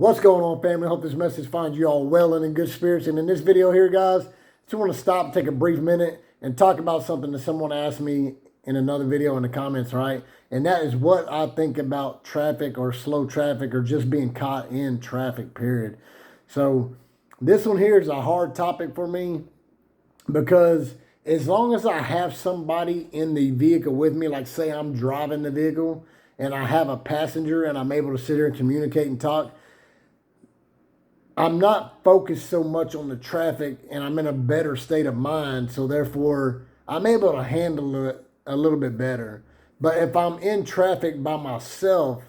What's going on, family? Hope this message finds you all well and in good spirits. And in this video here, guys, just want to stop, take a brief minute, and talk about something that someone asked me in another video in the comments, right? And that is what I think about traffic or slow traffic or just being caught in traffic, period. So this one here is a hard topic for me because as long as I have somebody in the vehicle with me, like say I'm driving the vehicle and I have a passenger and I'm able to sit here and communicate and talk, I'm not focused so much on the traffic and I'm in a better state of mind. So therefore, I'm able to handle it a little bit better. But if I'm in traffic by myself,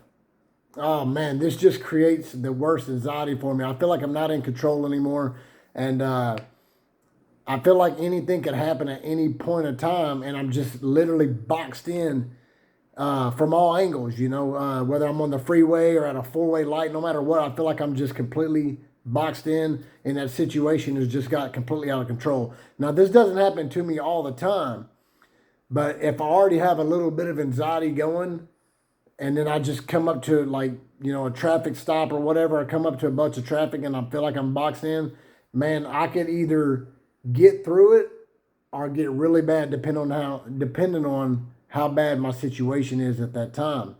oh man, this just creates the worst anxiety for me. I feel like I'm not in control anymore. And I feel like anything could happen at any point in time. And I'm just literally boxed in from all angles, whether I'm on the freeway or at a four-way light, no matter what, I feel like I'm just completely boxed in and that situation has just got completely out of control. Now, this doesn't happen to me all the time, but if I already have a little bit of anxiety going and then I just come up to a traffic stop or whatever, I come up to a bunch of traffic and I feel like I'm boxed in, man, I could either get through it or get really bad depending on how bad my situation is at that time.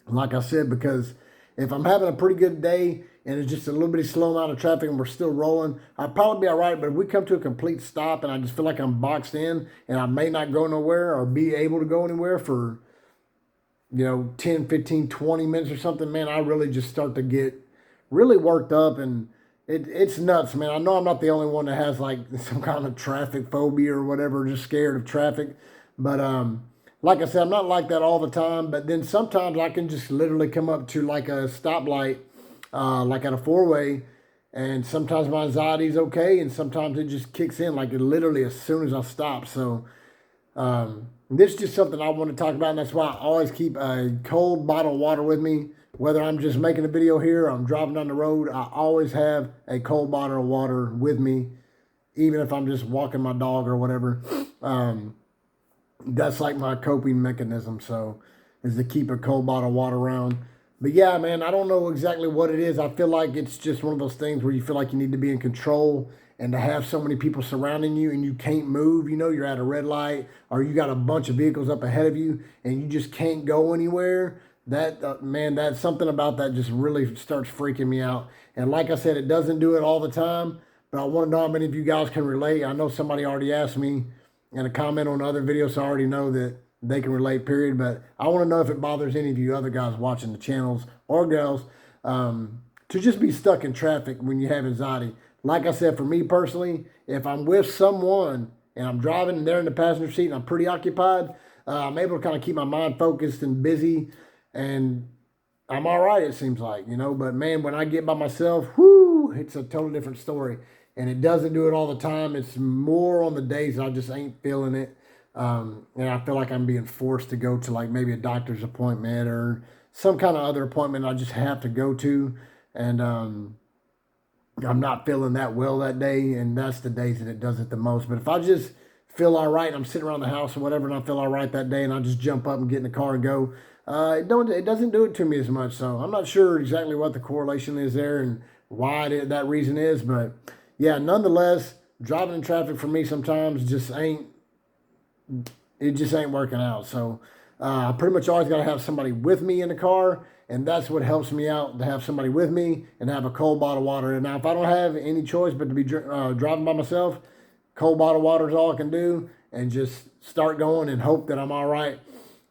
Like I said, because if I'm having a pretty good day and it's just a little bit slow amount of traffic and we're still rolling, I'll probably be all right. But if we come to a complete stop and I just feel like I'm boxed in and I may not go nowhere or be able to go anywhere for, 10, 15, 20 minutes or something, man, I really just start to get really worked up and it's nuts, man. I know I'm not the only one that has like some kind of traffic phobia or whatever, just scared of traffic. But like I said, I'm not like that all the time, but then sometimes I can just literally come up to like a stoplight, like at a four-way, and sometimes my anxiety is okay, and sometimes it just kicks in like literally as soon as I stop. So this is just something I want to talk about, and that's why I always keep a cold bottle of water with me. Whether I'm just making a video here or I'm driving down the road, I always have a cold bottle of water with me, even if I'm just walking my dog or whatever. That's like my coping mechanism, so is to keep a cold bottle of water around. But yeah, man, I don't know exactly what it is. I feel like it's just one of those things where you feel like you need to be in control and to have so many people surrounding you and you can't move. You're at a red light or you got a bunch of vehicles up ahead of you and you just can't go anywhere. That, man, that's something about that just really starts freaking me out. And like I said, it doesn't do it all the time, but I want to know how many of you guys can relate. I know somebody already asked me in a comment on other videos, so I already know that they can relate, period. But I want to know if it bothers any of you other guys watching the channels or girls to just be stuck in traffic when you have anxiety. Like I said, for me personally, if I'm with someone and I'm driving and they're in the passenger seat and I'm pretty occupied, I'm able to kind of keep my mind focused and busy, and I'm all right, it seems like, But man, when I get by myself, whoo, it's a totally different story. And it doesn't do it all the time. It's more on the days I just ain't feeling it. And I feel like I'm being forced to go to like maybe a doctor's appointment or some kind of other appointment I just have to go to. And I'm not feeling that well that day. And that's the days that it does it the most. But if I just feel all right and I'm sitting around the house or whatever and I feel all right that day and I just jump up and get in the car and go, it doesn't do it to me as much. So I'm not sure exactly what the correlation is there and why that reason is. But yeah, nonetheless, driving in traffic for me sometimes just ain't working out. So I pretty much always got to have somebody with me in the car, and that's what helps me out, to have somebody with me and have a cold bottle of water. And now if I don't have any choice but to be driving by myself, cold bottle of water is all I can do, and just start going and hope that I'm all right.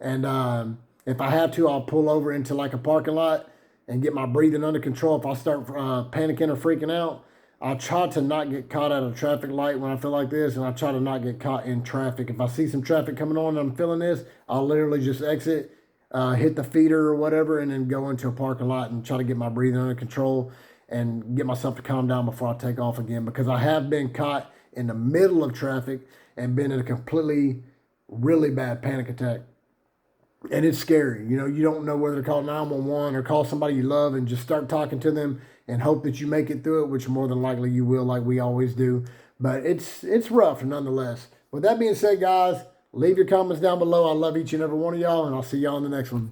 And if I have to, I'll pull over into like a parking lot and get my breathing under control. If I start panicking or freaking out, I'll try to not get caught at a traffic light when I feel like this, and I try to not get caught in traffic. If I see some traffic coming on and I'm feeling this, I'll literally just exit, hit the feeder or whatever, and then go into a parking lot and try to get my breathing under control and get myself to calm down before I take off again. Because I have been caught in the middle of traffic and been in a completely, really bad panic attack. And it's scary. You don't know whether to call 911 or call somebody you love and just start talking to them and hope that you make it through it, which more than likely you will, like we always do. But it's rough nonetheless. With that being said, guys, leave your comments down below. I love each and every one of y'all, and I'll see y'all in the next one.